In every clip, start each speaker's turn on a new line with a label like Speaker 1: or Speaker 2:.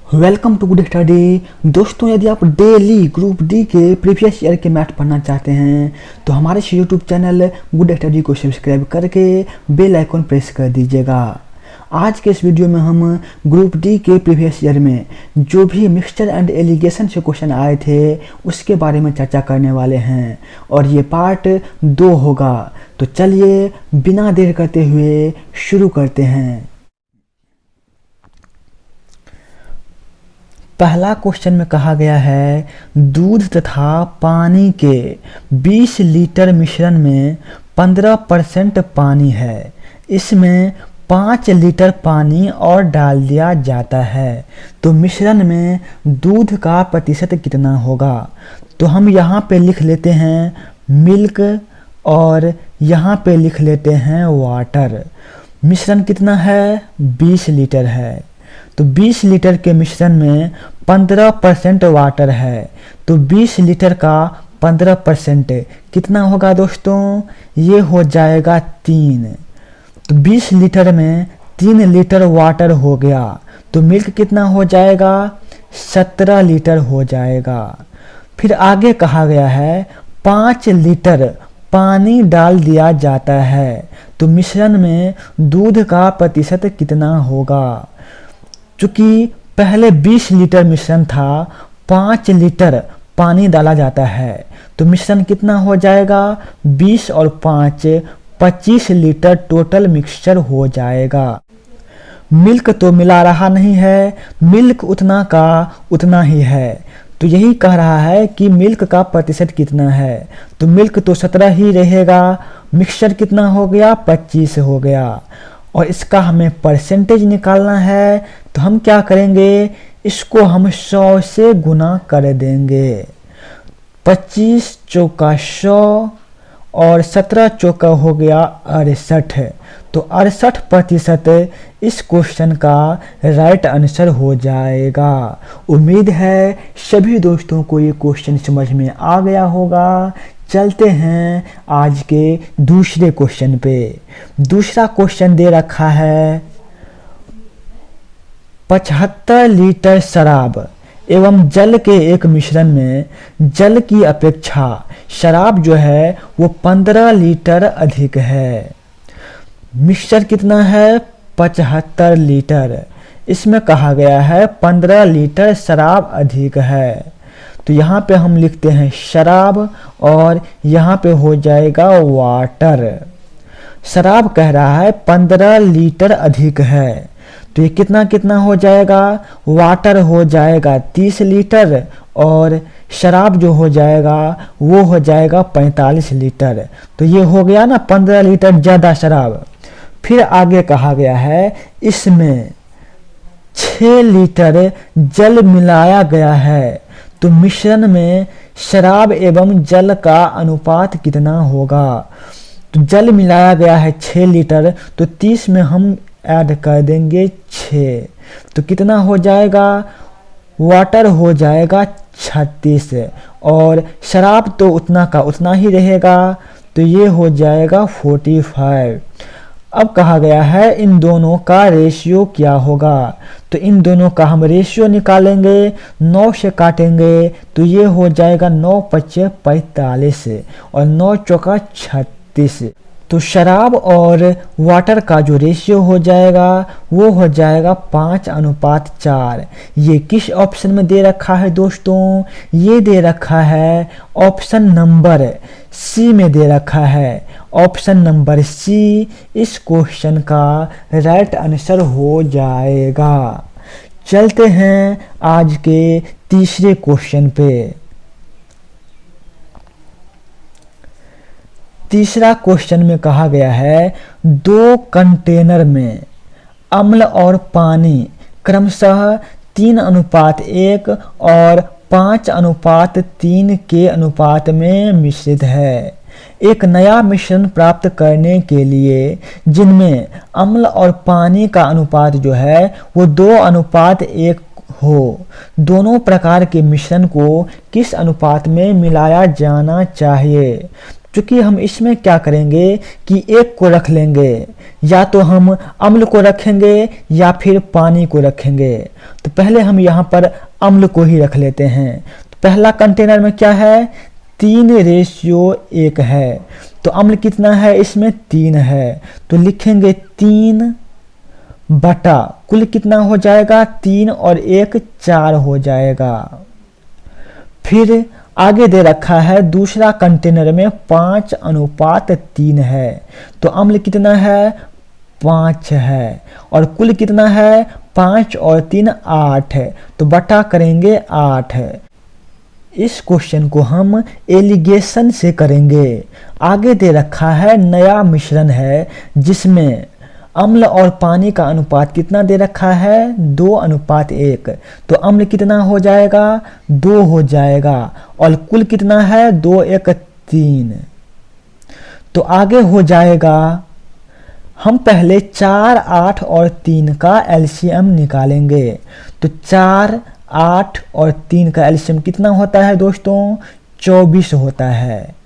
Speaker 1: Welcome to good study. दोस्तों, यदि आप डेली ग्रुप डी के प्रीवियस ईयर के मैथ पढ़ना चाहते हैं तो हमारे इस यूट्यूब चैनल गुड स्टडी को सब्सक्राइब करके बेल आइकन प्रेस कर दीजिएगा। आज के इस वीडियो में हम ग्रुप डी के प्रीवियस ईयर में जो भी मिक्सचर एंड एलिगेशन से क्वेश्चन आए थे उसके बारे में चर्चा करने वाले हैं और ये पार्ट 2 होगा। तो चलिए बिना देर करते हुए शुरू करते हैं। पहला क्वेश्चन में कहा गया है दूध तथा पानी के 20 लीटर मिश्रण में 15% पानी है, इसमें 5 लीटर पानी और डाल दिया जाता है तो मिश्रण में दूध का प्रतिशत कितना होगा। तो हम यहाँ पे लिख लेते हैं मिल्क और यहाँ पे लिख लेते हैं वाटर। मिश्रण कितना है? 20 लीटर है तो 20 लीटर के मिश्रण में 15% वाटर है तो 20 लीटर का 15% कितना होगा दोस्तों? ये हो जाएगा 3। तो 20 लीटर में 3 लीटर वाटर हो गया तो मिल्क कितना हो जाएगा? 17 लीटर हो जाएगा। फिर आगे कहा गया है 5 लीटर पानी डाल दिया जाता है तो मिश्रण में दूध का प्रतिशत कितना होगा। चूंकि पहले 20 लीटर मिश्रण था, 5 लीटर पानी डाला जाता है तो मिश्रण कितना हो जाएगा? 20 और 5 25 लीटर टोटल मिक्सचर हो जाएगा। मिल्क तो मिला रहा नहीं है, मिल्क उतना का उतना ही है तो यही कह रहा है कि मिल्क का प्रतिशत कितना है। तो मिल्क तो 17 ही रहेगा, मिक्सचर कितना हो गया? 25 हो गया और इसका हमें परसेंटेज निकालना है तो हम क्या करेंगे? इसको हम 100 से गुना कर देंगे। 25 चौका 100 और 17 चौका हो गया 68 तो 68% इस क्वेश्चन का राइट आंसर हो जाएगा। उम्मीद है सभी दोस्तों को ये क्वेश्चन समझ में आ गया होगा। चलते हैं आज के दूसरे क्वेश्चन पे। दूसरा क्वेश्चन दे रखा है 75 लीटर शराब एवं जल के एक मिश्रण में जल की अपेक्षा शराब जो है वो 15 लीटर अधिक है। मिक्सचर कितना है? 75 लीटर। इसमें कहा गया है 15 लीटर शराब अधिक है तो यहाँ पे हम लिखते हैं शराब और यहाँ पे हो जाएगा वाटर। शराब कह रहा है 15 लीटर अधिक है तो ये कितना कितना हो जाएगा? वाटर हो जाएगा 30 लीटर और शराब जो हो जाएगा वो हो जाएगा 45 लीटर। तो ये हो गया ना 15 लीटर ज़्यादा शराब। फिर आगे कहा गया है इसमें 6 लीटर जल मिलाया गया है तो मिश्रण में शराब एवं जल का अनुपात कितना होगा। तो जल मिलाया गया है 6 लीटर तो 30 में हम ऐड कर देंगे 6 तो कितना हो जाएगा? वाटर हो जाएगा 36 और शराब तो उतना का उतना ही रहेगा तो ये हो जाएगा 45। अब कहा गया है इन दोनों का रेशियो क्या होगा। तो इन दोनों का हम रेशियो निकालेंगे, 9 से काटेंगे तो ये हो जाएगा 9 5 45 और 9 चौका 36। तो शराब और वाटर का जो रेशियो हो जाएगा वो हो जाएगा 5:4। ये किस ऑप्शन में दे रखा है दोस्तों? ये दे रखा है ऑप्शन नंबर सी में दे रखा है। ऑप्शन नंबर सी इस क्वेश्चन का राइट आंसर हो जाएगा। चलते हैं आज के तीसरे क्वेश्चन पे। तीसरा क्वेश्चन में कहा गया है 2 कंटेनर में अम्ल और पानी क्रमशः 3:1 और 5:3 के अनुपात में मिश्रित है। एक नया मिश्रण प्राप्त करने के लिए जिनमें अम्ल और पानी का अनुपात जो है वो 2:1 हो, दोनों प्रकार के मिश्रण को किस अनुपात में मिलाया जाना चाहिए। क्योंकि हम इसमें क्या करेंगे कि एक को रख लेंगे या तो हम अम्ल को रखेंगे या फिर पानी को रखेंगे। तो पहले हम यहाँ पर अम्ल को ही रख लेते हैं। तो पहला कंटेनर में क्या है, 3:1 है। तो अम्ल कितना है, इसमें 3 है। तो लिखेंगे 3 बटा कुल कितना हो जाएगा, 3 और 1 4 हो जाएगा। फिर आगे दे रखा है दूसरा कंटेनर में 5:3 है। तो अम्ल कितना है, 5 है। और कुल कितना है, 5 और 3 8 है। तो बटा करेंगे 8 है। इस क्वेश्चन को हम एलिगेशन से करेंगे। आगे दे रखा है नया मिश्रण है जिसमें अम्ल और पानी का अनुपात कितना दे रखा है, 2:1। तो अम्ल कितना हो जाएगा, 2 हो जाएगा। और कुल कितना है, 2 1 3। तो आगे हो जाएगा, हम पहले 4 8 और 3 का एलसीएम निकालेंगे। तो 4 8 और 3 का एलसीएम कितना होता है दोस्तों, 24 होता है।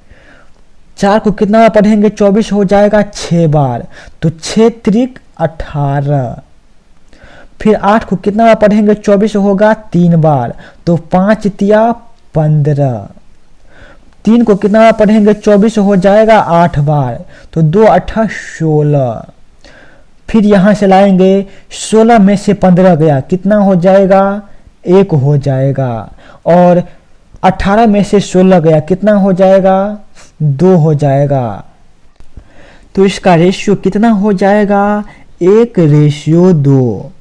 Speaker 1: 4 को कितना बार पढ़ेंगे, 24 हो जाएगा 6 बार। तो 6 त्रिक 18। फिर 8 को कितना बार पढ़ेंगे, 24 होगा 3 बार। तो 5 तिया 15। 3 को कितना बार पढ़ेंगे, 24 हो जाएगा 8 बार। तो 2 8 16। फिर यहाँ से लाएंगे, 16 में से 15 गया, कितना हो जाएगा, 1 हो जाएगा। और 18 में से 16 गया, कितना हो जाएगा, 2 हो जाएगा। तो इसका रेशियो कितना हो जाएगा, 1:2।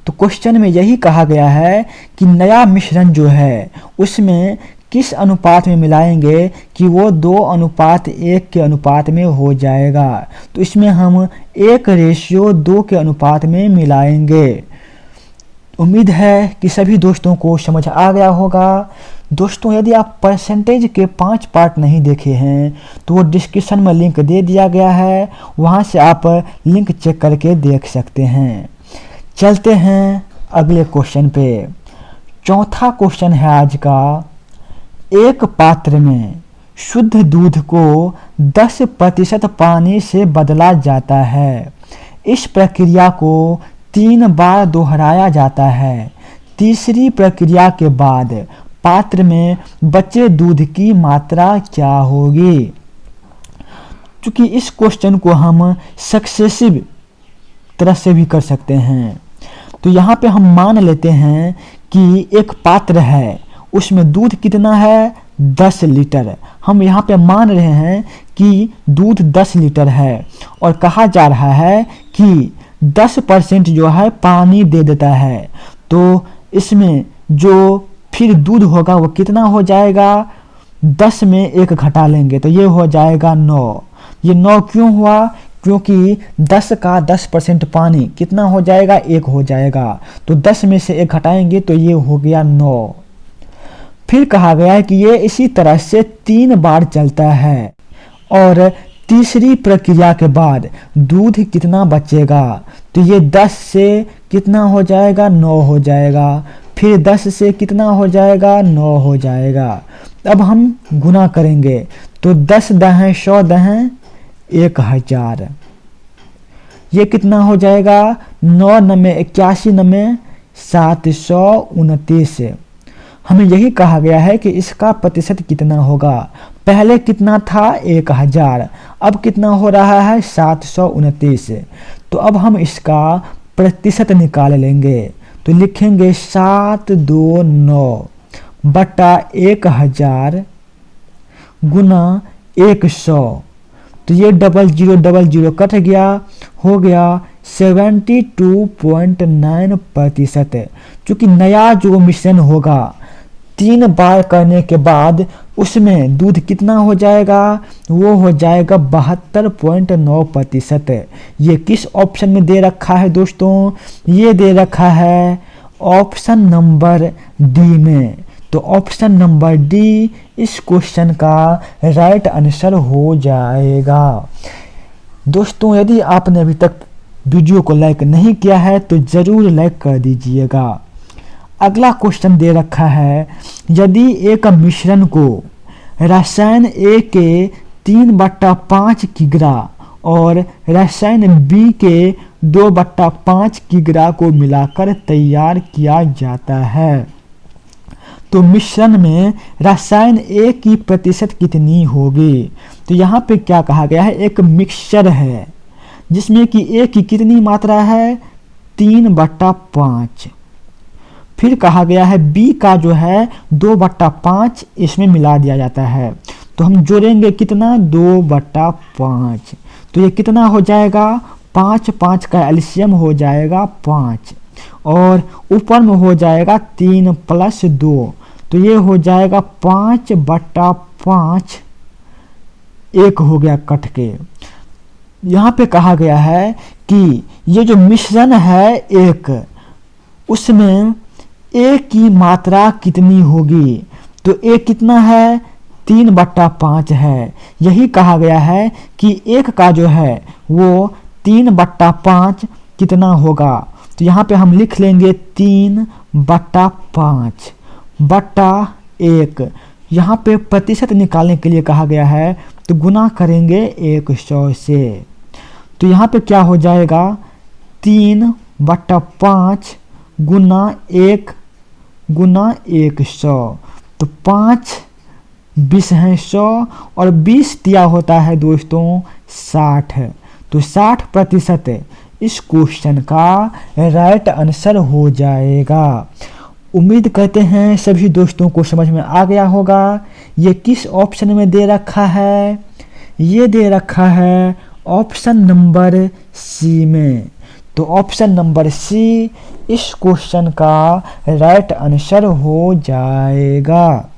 Speaker 1: तो क्वेश्चन में यही कहा गया है कि नया मिश्रण जो है उसमें किस अनुपात में मिलाएंगे कि वो 2:1 के अनुपात में हो जाएगा। तो इसमें हम 1:2 के अनुपात में मिलाएंगे। उम्मीद है कि सभी दोस्तों को समझ आ गया होगा। दोस्तों यदि आप परसेंटेज के 5 पार्ट नहीं देखे हैं तो वो डिस्क्रिप्शन में लिंक दे दिया गया है, वहाँ से आप लिंक चेक करके देख सकते हैं। चलते हैं अगले क्वेश्चन पे। चौथा क्वेश्चन है आज का, एक पात्र में शुद्ध दूध को 10% पानी से बदला जाता है। इस प्रक्रिया को 3 बार दोहराया जाता है। तीसरी प्रक्रिया के बाद पात्र में बचे दूध की मात्रा क्या होगी। क्योंकि इस क्वेश्चन को हम सक्सेसिव तरह से भी कर सकते हैं। तो यहाँ पे हम मान लेते हैं कि एक पात्र है, उसमें दूध कितना है, 10 लीटर। हम यहाँ पे मान रहे हैं कि दूध 10 लीटर है और कहा जा रहा है कि 10% जो है पानी दे देता है। तो इसमें जो फिर दूध होगा वो कितना हो जाएगा, 10 में 1 घटा लेंगे तो ये हो जाएगा 9। ये 9 क्यों हुआ, क्योंकि 10 का 10% पानी कितना हो जाएगा, 1 हो जाएगा। तो 10 में से 1 घटाएंगे तो ये हो गया 9। फिर कहा गया है कि ये इसी तरह से 3 बार चलता है और तीसरी प्रक्रिया के बाद दूध कितना बचेगा। तो ये 10 से कितना हो जाएगा, 9 हो जाएगा। फिर 10 से कितना हो जाएगा, 9 हो जाएगा। अब हम गुना करेंगे तो 10 दहें 100 दहें 1000। ये कितना हो जाएगा, 9 9 81 9 729। हमें यही कहा गया है कि इसका प्रतिशत कितना होगा। पहले कितना था, 1000, अब कितना हो रहा है, 729। तो अब हम इसका प्रतिशत निकाल लेंगे। तो लिखेंगे 729 बटा 1000 गुना 100। तो ये 0000 कट गया, हो गया 72.9%। चूँकि नया जो मिश्रण होगा 3 बार करने के बाद उसमें दूध कितना हो जाएगा, वो हो जाएगा 72.9%। ये किस ऑप्शन में दे रखा है दोस्तों, ये दे रखा है ऑप्शन नंबर डी में। तो ऑप्शन नंबर डी इस क्वेश्चन का राइट आंसर हो जाएगा। दोस्तों यदि आपने अभी तक वीडियो को लाइक नहीं किया है तो ज़रूर लाइक कर दीजिएगा। अगला क्वेश्चन दे रखा है, यदि एक मिश्रण को रसायन ए के 3/5 किग्रा और रसायन बी के 2/5 किग्रा को मिलाकर तैयार किया जाता है। तो मिश्रण में रसायन ए की प्रतिशत कितनी होगी? तो यहाँ पे क्या कहा गया है, एक मिक्सचर है जिसमें कि ए की कितनी मात्रा है, 3/5। फिर कहा गया है बी का जो है 2/5 इसमें मिला दिया जाता है। तो हम जोड़ेंगे कितना, 2/5। तो ये कितना हो जाएगा, 5 का एलसीएम हो जाएगा 5, और ऊपर में हो जाएगा 3 + 2, तो ये हो जाएगा 5/5, एक हो गया कट के। यहाँ पे कहा गया है कि ये जो मिश्रण है एक, उसमें ए की मात्रा कितनी होगी? तो ए कितना है, 3/5 है। यही कहा गया है कि एक का जो है वो 3/5 कितना होगा? तो यहाँ पे हम लिख लेंगे 3/5 बट्टा 1। यहाँ पे प्रतिशत निकालने के लिए कहा गया है, तो गुना करेंगे 100 से। तो यहाँ पे क्या हो जाएगा, 3/5 गुना 1 गुना 100। तो 5 20 है 100, और 20 दिया होता है दोस्तों 60। तो 60% इस क्वेश्चन का राइट आंसर हो जाएगा। उम्मीद करते हैं सभी दोस्तों को समझ में आ गया होगा। ये किस ऑप्शन में दे रखा है? ये दे रखा है ऑप्शन नंबर सी में। तो ऑप्शन नंबर सी इस क्वेश्चन का राइट आंसर हो जाएगा।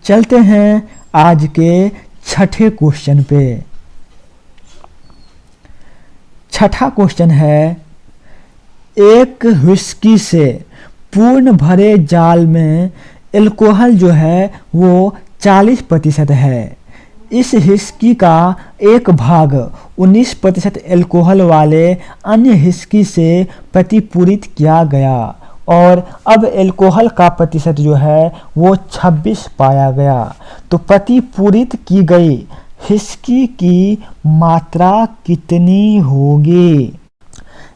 Speaker 1: चलते हैं आज के छठे क्वेश्चन पे। छठा क्वेश्चन है, एक व्हिस्की से पूर्ण भरे जाल में अल्कोहल जो है वो 40% है। इस व्हिस्की का एक भाग 19% अल्कोहल वाले अन्य व्हिस्की से प्रतिपूरित किया गया, और अब अल्कोहल का प्रतिशत जो है वो 26 पाया गया। तो प्रतिपूरित की गई व्हिस्की की मात्रा कितनी होगी?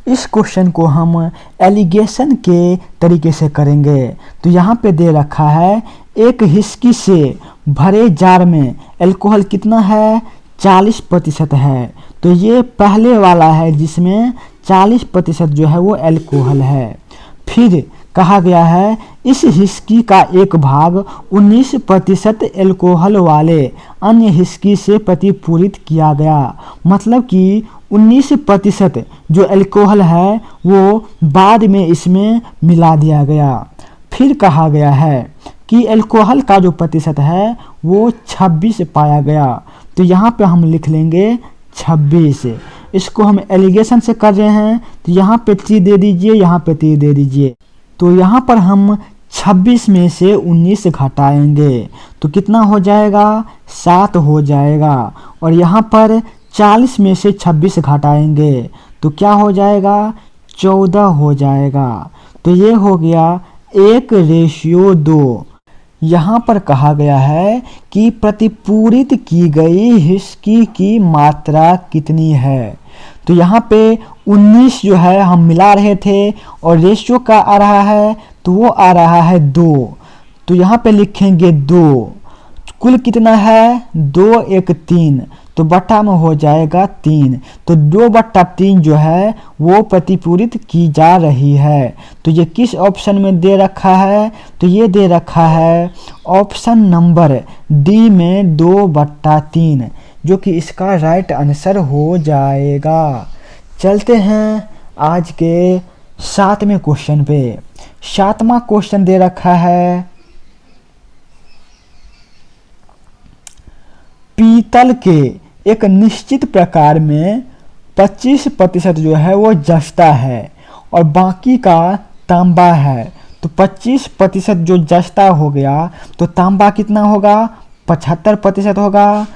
Speaker 1: इस क्वेश्चन को हम एलिगेशन के तरीके से करेंगे। तो यहाँ पे दे रखा है, एक व्हिस्की से भरे जार में अल्कोहल कितना है, 40% है। तो ये पहले वाला है जिसमें 40% जो है वो अल्कोहल है। फिर कहा गया है इस व्हिस्की का एक भाग 19% अल्कोहल वाले अन्य व्हिस्की से प्रतिपूरित किया गया, मतलब कि 19% जो अल्कोहल है वो बाद में इसमें मिला दिया गया। फिर कहा गया है कि अल्कोहल का जो प्रतिशत है वो 26 पाया गया। तो यहाँ पे हम लिख लेंगे 26। इसको हम एलिगेशन से कर रहे हैं, तो यहाँ पे 3 दे दीजिए, यहाँ पे 3 दे दीजिए। तो यहाँ पर हम 26 में से 19 घटाएंगे तो कितना हो जाएगा, 7 हो जाएगा। और यहाँ पर 40 में से 26 घटाएंगे तो क्या हो जाएगा, 14 हो जाएगा। तो ये हो गया 1:2। यहाँ पर कहा गया है कि प्रतिपूरित की गई व्हिस्की की मात्रा कितनी है। तो यहाँ पे 19 जो है हम मिला रहे थे, और रेशियो का आ रहा है तो वो आ रहा है 2। तो यहाँ पे लिखेंगे 2। कुल कितना है, 2 1 3, तो बट्टा में हो जाएगा 3। तो 2/3 जो है वो प्रतिपूरित की जा रही है। तो ये किस ऑप्शन में दे रखा है? तो ये दे रखा है ऑप्शन नंबर डी में 2/3, जो कि इसका राइट आंसर हो जाएगा। चलते हैं आज के 7वें क्वेश्चन पे। 7वां क्वेश्चन दे रखा है, पीतल के एक निश्चित प्रकार में 25% जो है वो जस्ता है और बाकी का तांबा है। तो 25% जो जस्ता हो गया तो तांबा कितना होगा, 75% होगा,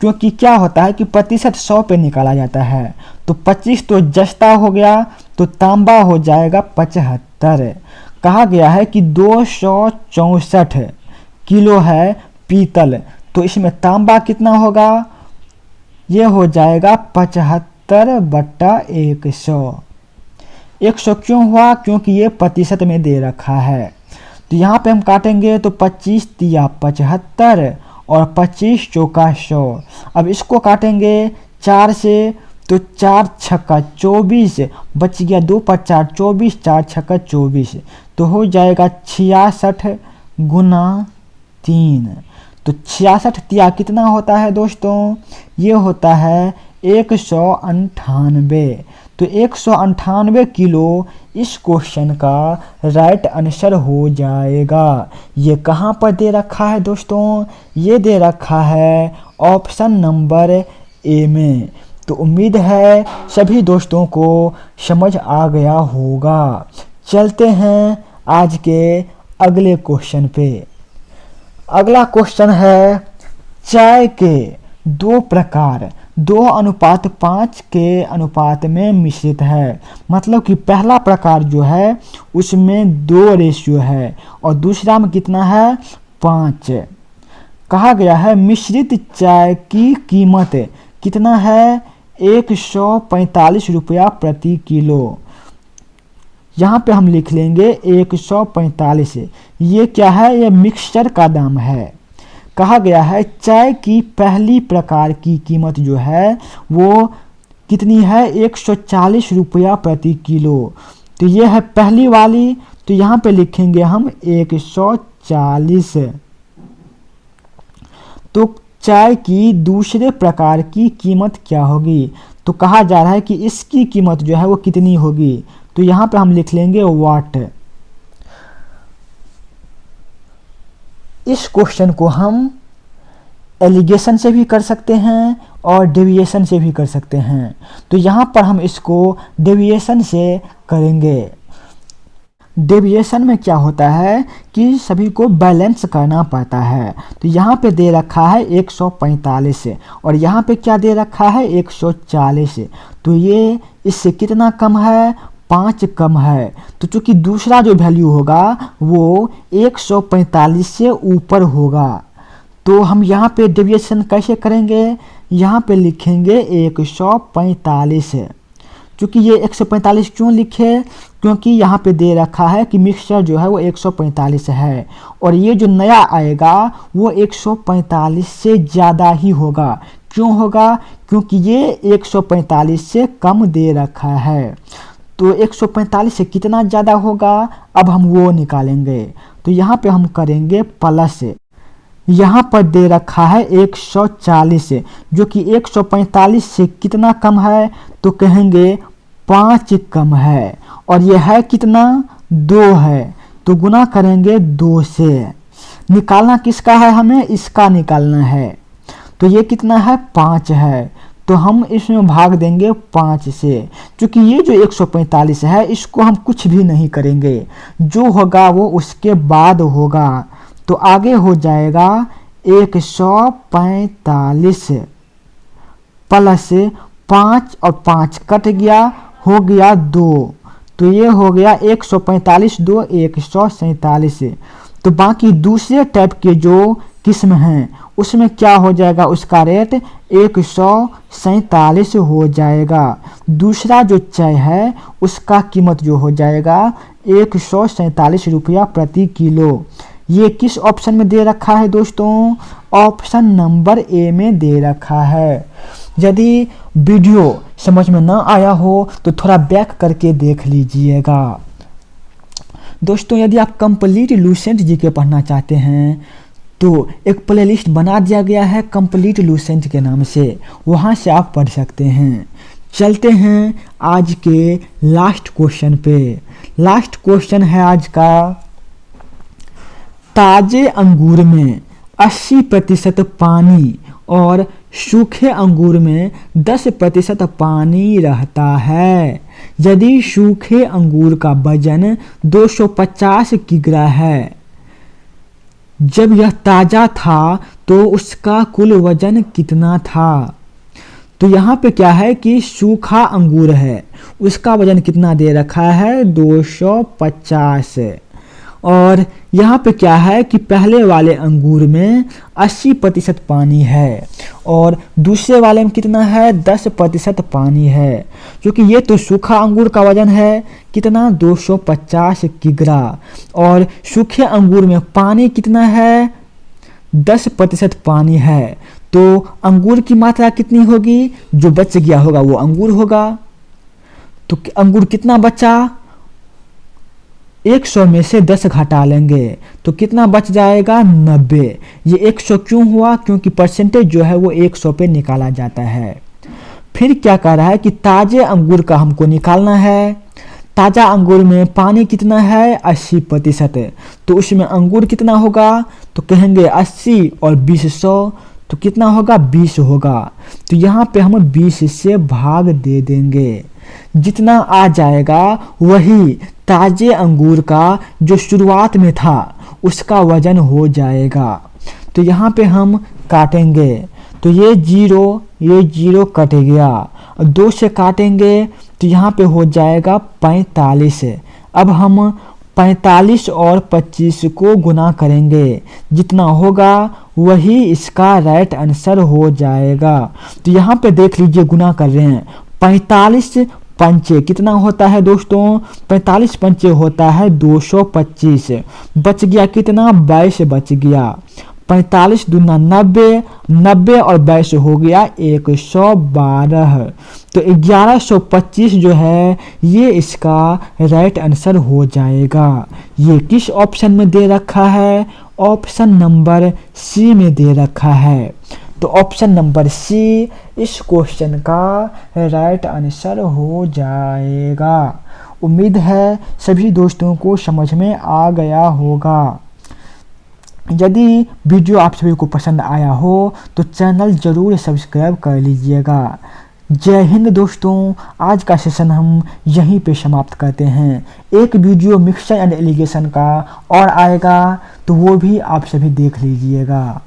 Speaker 1: क्योंकि क्या होता है कि प्रतिशत 100 पे निकाला जाता है। तो 25 तो जस्ता हो गया तो तांबा हो जाएगा 75। कहा गया है कि 264 किलो है पीतल, तो इसमें तांबा कितना होगा, ये हो जाएगा 75/100। 100 क्यों हुआ? क्योंकि ये प्रतिशत में दे रखा है। तो यहाँ पे हम काटेंगे तो 25 तिया 75 और 25 चौका 100। अब इसको काटेंगे 4 से तो 4 छक्का 24, बच गया 2 पर 4 24, 4 छक्का 24, तो हो जाएगा 66 गुना 3। तो 66 तिया कितना होता है दोस्तों? ये होता है 198। तो 198 किलो इस क्वेश्चन का राइट आंसर हो जाएगा। ये कहाँ पर दे रखा है दोस्तों? ये दे रखा है ऑप्शन नंबर ए में। तो उम्मीद है सभी दोस्तों को समझ आ गया होगा। चलते हैं आज के अगले क्वेश्चन पे। अगला क्वेश्चन है चाय के 2 प्रकार 2:5 के अनुपात में मिश्रित है। मतलब कि पहला प्रकार जो है उसमें 2 रेशियो है और दूसरा में कितना है? 5। कहा गया है मिश्रित चाय की कीमत कितना है? 145 रुपया प्रति किलो। यहाँ पे हम लिख लेंगे 145। ये क्या है? ये मिक्सचर का दाम है। कहा गया है चाय की पहली प्रकार की कीमत जो है वो कितनी है? 140 रुपया प्रति किलो। तो ये है पहली वाली, तो यहाँ पे लिखेंगे हम 140। तो चाय की दूसरे प्रकार की कीमत क्या होगी? तो कहा जा रहा है कि इसकी कीमत जो है वो कितनी होगी? तो यहाँ पे हम लिख लेंगे वाट। इस क्वेश्चन को हम एलिगेशन से भी कर सकते हैं और डेविएशन से भी कर सकते हैं। तो यहाँ पर हम इसको डेविएशन से करेंगे। डेविएशन में क्या होता है कि सभी को बैलेंस करना पड़ता है। तो यहाँ पे दे रखा है 145 और यहाँ पे क्या दे रखा है? 140। तो ये इससे कितना कम है? 5 कम है। तो चूंकि दूसरा जो वैल्यू होगा वो 145 से ऊपर होगा। तो हम यहाँ पे डेविएशन कैसे करेंगे? यहाँ पे लिखेंगे 145। चूँकि ये 145 क्यों लिखे? क्योंकि यहाँ पे दे रखा है कि मिक्सचर जो है वो 145 है और ये जो नया आएगा वो 145 से ज़्यादा ही होगा। क्यों होगा? क्योंकि ये 145 से कम दे रखा है। तो 145 से कितना ज़्यादा होगा? अब हम वो निकालेंगे। तो यहाँ पे हम करेंगे प्लस। यहाँ पर दे रखा है 140 जो कि 145 से कितना कम है? तो कहेंगे 5 कम है और यह है कितना? 2 है। तो गुना करेंगे 2 से। निकालना किसका है? हमें इसका निकालना है। तो ये कितना है? 5 है। तो हम इसमें भाग देंगे 5 से। क्योंकि ये जो 145 है इसको हम कुछ भी नहीं करेंगे, जो होगा वो उसके बाद होगा। तो आगे हो जाएगा 145 प्लस 5 और 5 कट गया, हो गया 2। तो ये हो गया 145 2 147। तो बाकी दूसरे टाइप के जो किस्म हैं उसमें क्या हो जाएगा? उसका रेट 147 हो जाएगा। दूसरा जो चाय है उसका कीमत जो हो जाएगा 147 रुपया प्रति किलो। ये किस ऑप्शन में दे रखा है दोस्तों? ऑप्शन नंबर ए में दे रखा है। यदि वीडियो समझ में ना आया हो तो थोड़ा बैक करके देख लीजिएगा। दोस्तों यदि आप कंप्लीट लूसेंट जीके पढ़ना चाहते हैं तो एक प्लेलिस्ट बना दिया गया है कंप्लीट लूसेंट के नाम से, वहाँ से आप पढ़ सकते हैं। चलते हैं आज के लास्ट क्वेश्चन पे। लास्ट क्वेश्चन है आज का, ताजे अंगूर में 80% पानी और सूखे अंगूर में 10% पानी रहता है। यदि सूखे अंगूर का वजन 250 किग्रा है, जब यह ताजा था तो उसका कुल वजन कितना था? तो यहाँ पे क्या है कि सूखा अंगूर है, उसका वजन कितना दे रखा है? 250। और यहाँ पे क्या है कि पहले वाले अंगूर में 80% पानी है और दूसरे वाले में कितना है 10% पानी है, क्योंकि ये तो सूखा अंगूर का वजन है कितना 250 किग्रा और सूखे अंगूर में पानी कितना है 10% पानी है। तो अंगूर की मात्रा कितनी होगी, जो बच गया होगा वो अंगूर होगा। तो अंगूर कितना बचा, 100 में से 10 घटा लेंगे तो कितना बच जाएगा 90। ये 100 क्यों हुआ, क्योंकि परसेंटेज जो है वो 100 पे निकाला जाता है। फिर क्या कह रहा है कि ताजे अंगूर का हमको निकालना है। ताजा अंगूर में पानी कितना है 80%, तो उसमें अंगूर कितना होगा, तो कहेंगे 80 और 20 100, तो कितना होगा 20 होगा। तो यहाँ पे हम 20 से भाग दे देंगे, जितना आ जाएगा वही ताजे अंगूर का जो शुरुआत में था उसका वजन हो जाएगा। तो यहाँ पे हम काटेंगे, तो ये जीरो कट गया, 2 से काटेंगे तो यहाँ पे हो जाएगा 45। अब हम 45 और 25 को गुना करेंगे, जितना होगा वही इसका राइट आंसर हो जाएगा। तो यहाँ पे देख लीजिए गुना कर रहे हैं, 45 पंचे कितना होता है दोस्तों, 45 पंचे होता है 225, बच गया कितना 22 बच गया। 45 दूना 90, 90 और 22 हो गया 112। तो 1125 जो है ये इसका राइट आंसर हो जाएगा। ये किस ऑप्शन में दे रखा है, ऑप्शन नंबर सी में दे रखा है। तो ऑप्शन नंबर सी इस क्वेश्चन का राइट आंसर हो जाएगा। उम्मीद है सभी दोस्तों को समझ में आ गया होगा। यदि वीडियो आप सभी को पसंद आया हो तो चैनल जरूर सब्सक्राइब कर लीजिएगा। जय हिंद दोस्तों, आज का सेशन हम यहीं पे समाप्त करते हैं। एक वीडियो मिक्सचर एंड एलिगेशन का और आएगा तो वो भी आप सभी देख लीजिएगा।